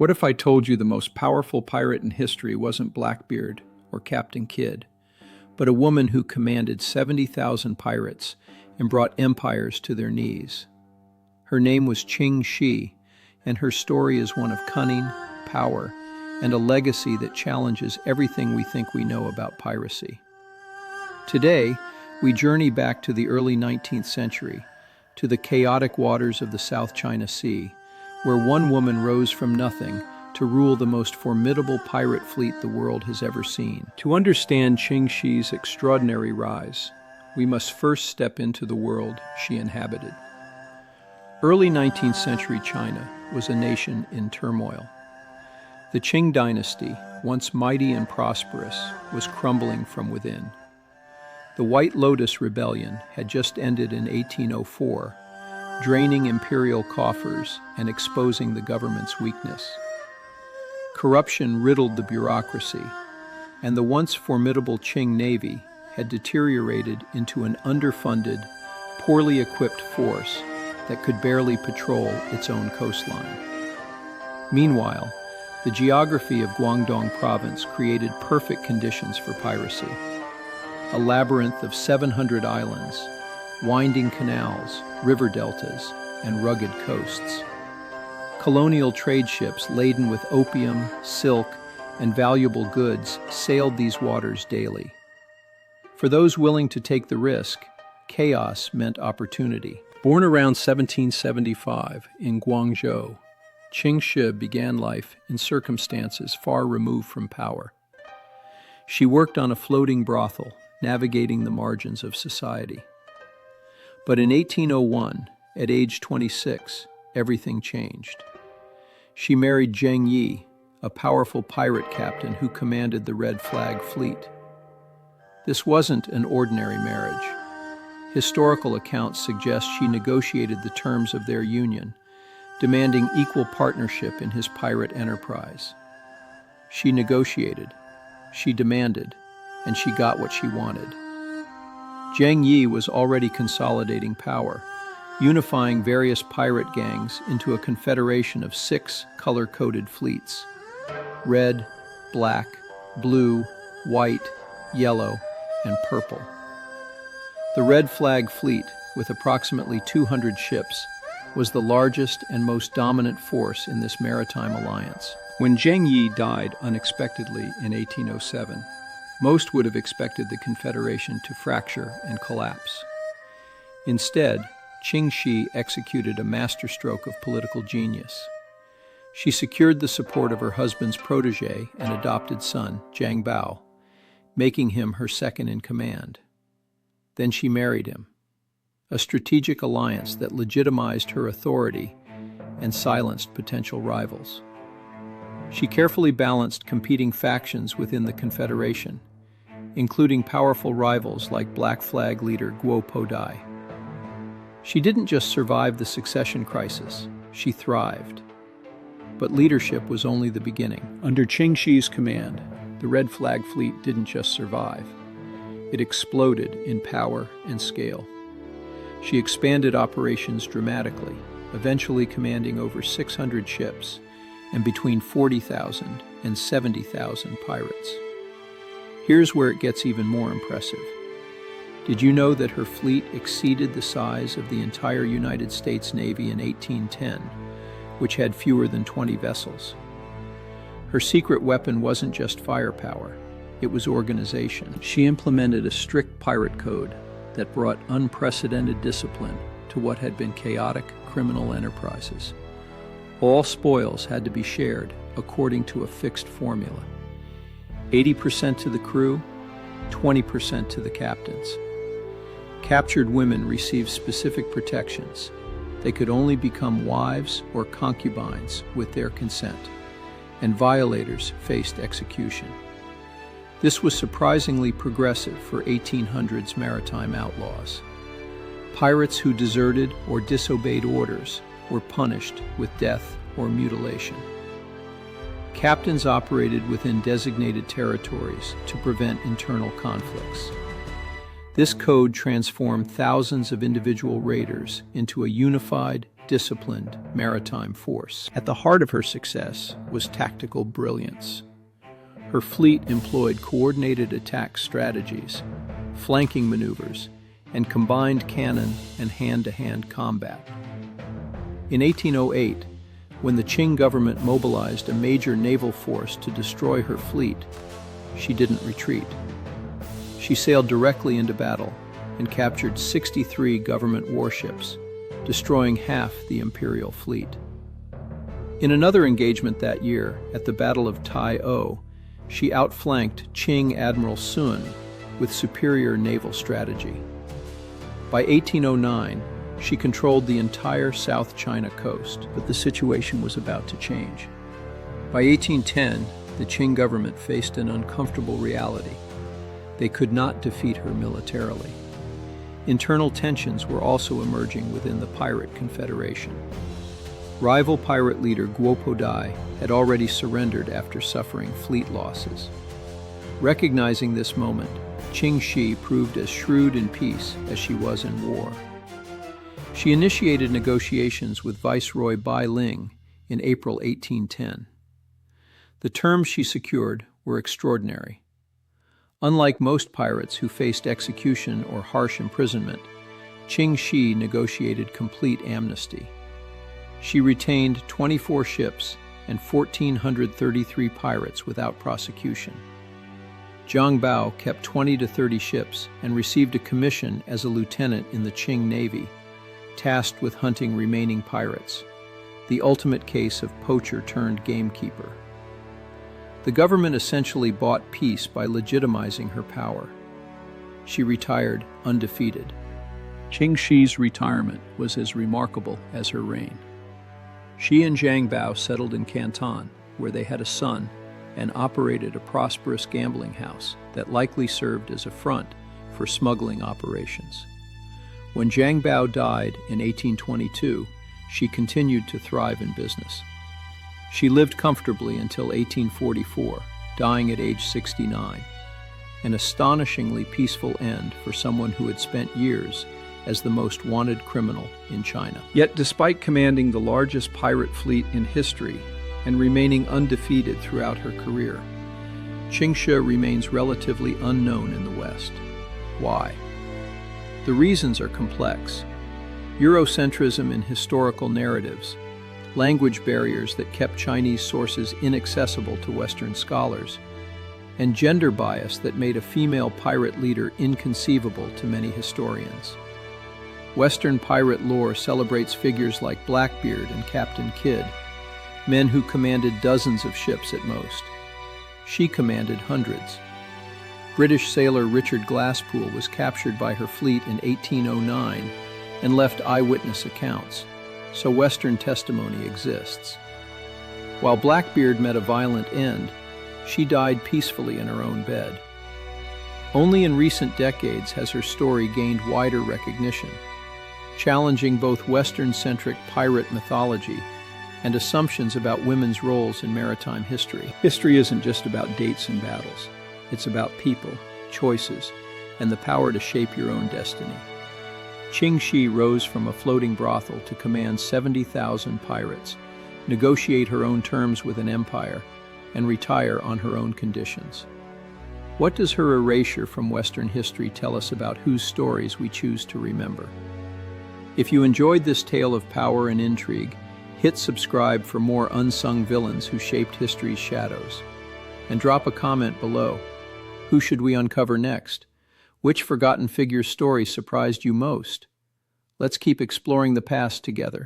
What if I told you the most powerful pirate in history wasn't Blackbeard or Captain Kidd, but a woman who commanded 70,000 pirates and brought empires to their knees? Her name was Ching Shih, and her story is one of cunning, power, and a legacy that challenges everything we think we know about piracy. Today, we journey back to the early 19th century, to the chaotic waters of the South China Sea, where one woman rose from nothing to rule the most formidable pirate fleet the world has ever seen. To understand Ching Shih's extraordinary rise, we must first step into the world she inhabited. Early 19th century China was a nation in turmoil. The Qing dynasty, once mighty and prosperous, was crumbling from within. The White Lotus Rebellion had just ended in 1804, draining imperial coffers and exposing the government's weakness. Corruption riddled the bureaucracy, and the once formidable Qing Navy had deteriorated into an underfunded, poorly equipped force that could barely patrol its own coastline. Meanwhile, the geography of Guangdong province created perfect conditions for piracy. A labyrinth of 700 islands, winding canals, river deltas, and rugged coasts. Colonial trade ships laden with opium, silk, and valuable goods sailed these waters daily. For those willing to take the risk, chaos meant opportunity. Born around 1775 in Guangzhou, Ching Shih began life in circumstances far removed from power. She worked on a floating brothel, navigating the margins of society. But in 1801, at age 26, everything changed. She married Zheng Yi, a powerful pirate captain who commanded the Red Flag Fleet. This wasn't an ordinary marriage. Historical accounts suggest she negotiated the terms of their union, demanding equal partnership in his pirate enterprise. She negotiated, she demanded, and she got what she wanted. Zheng Yi was already consolidating power, unifying various pirate gangs into a confederation of 6 color-coded fleets: red, black, blue, white, yellow, and purple. The Red Flag Fleet, with approximately 200 ships, was the largest and most dominant force in this maritime alliance. When Zheng Yi died unexpectedly in 1807, most would have expected the Confederation to fracture and collapse. Instead, Ching Shih executed a masterstroke of political genius. She secured the support of her husband's protege and adopted son, Zhang Bao, making him her second in command. Then she married him, a strategic alliance that legitimized her authority and silenced potential rivals. She carefully balanced competing factions within the Confederation, including powerful rivals like Black Flag leader Guo Podai. She didn't just survive the succession crisis, she thrived. But leadership was only the beginning. Under Ching Shih's command, the Red Flag Fleet didn't just survive. It exploded in power and scale. She expanded operations dramatically, eventually commanding over 600 ships and between 40,000 and 70,000 pirates. Here's where it gets even more impressive. Did you know that her fleet exceeded the size of the entire United States Navy in 1810, which had fewer than 20 vessels? Her secret weapon wasn't just firepower, it was organization. She implemented a strict pirate code that brought unprecedented discipline to what had been chaotic criminal enterprises. All spoils had to be shared according to a fixed formula. 80% to the crew, 20% to the captains. Captured women received specific protections. They could only become wives or concubines with their consent, and violators faced execution. This was surprisingly progressive for 1800s maritime outlaws. Pirates who deserted or disobeyed orders were punished with death or mutilation. Captains operated within designated territories to prevent internal conflicts. This code transformed thousands of individual raiders into a unified, disciplined maritime force. At the heart of her success was tactical brilliance. Her fleet employed coordinated attack strategies, flanking maneuvers, and combined cannon and hand-to-hand combat. In 1808, when the Qing government mobilized a major naval force to destroy her fleet, she didn't retreat. She sailed directly into battle and captured 63 government warships, destroying half the imperial fleet. In another engagement that year, at the Battle of Tai O, she outflanked Qing Admiral Sun with superior naval strategy. By 1809, she controlled the entire South China coast, but the situation was about to change. By 1810, the Qing government faced an uncomfortable reality. They could not defeat her militarily. Internal tensions were also emerging within the pirate confederation. Rival pirate leader Guo Podai had already surrendered after suffering fleet losses. Recognizing this moment, Ching Shih proved as shrewd in peace as she was in war. She initiated negotiations with Viceroy Bai Ling in April 1810. The terms she secured were extraordinary. Unlike most pirates who faced execution or harsh imprisonment, Ching Shih negotiated complete amnesty. She retained 24 ships and 1,433 pirates without prosecution. Zhang Bao kept 20 to 30 ships and received a commission as a lieutenant in the Qing Navy, tasked with hunting remaining pirates, the ultimate case of poacher turned gamekeeper. The government essentially bought peace by legitimizing her power. She retired undefeated. Ching Shih's retirement was as remarkable as her reign. She and Zhang Bao settled in Canton, where they had a son, and operated a prosperous gambling house that likely served as a front for smuggling operations. When Zhang Bao died in 1822, she continued to thrive in business. She lived comfortably until 1844, dying at age 69, an astonishingly peaceful end for someone who had spent years as the most wanted criminal in China. Yet despite commanding the largest pirate fleet in history and remaining undefeated throughout her career, Ching Shih remains relatively unknown in the West. Why? The reasons are complex. Eurocentrism in historical narratives, language barriers that kept Chinese sources inaccessible to Western scholars, and gender bias that made a female pirate leader inconceivable to many historians. Western pirate lore celebrates figures like Blackbeard and Captain Kidd, men who commanded dozens of ships at most. She commanded hundreds. British sailor Richard Glasspool was captured by her fleet in 1809 and left eyewitness accounts, so Western testimony exists. While Blackbeard met a violent end, she died peacefully in her own bed. Only in recent decades has her story gained wider recognition, challenging both Western-centric pirate mythology and assumptions about women's roles in maritime history. History isn't just about dates and battles. It's about people, choices, and the power to shape your own destiny. Ching Shih rose from a floating brothel to command 70,000 pirates, negotiate her own terms with an empire, and retire on her own conditions. What does her erasure from Western history tell us about whose stories we choose to remember? If you enjoyed this tale of power and intrigue, hit subscribe for more unsung villains who shaped history's shadows. And drop a comment below. Who should we uncover next? Which forgotten figure's story surprised you most? Let's keep exploring the past together.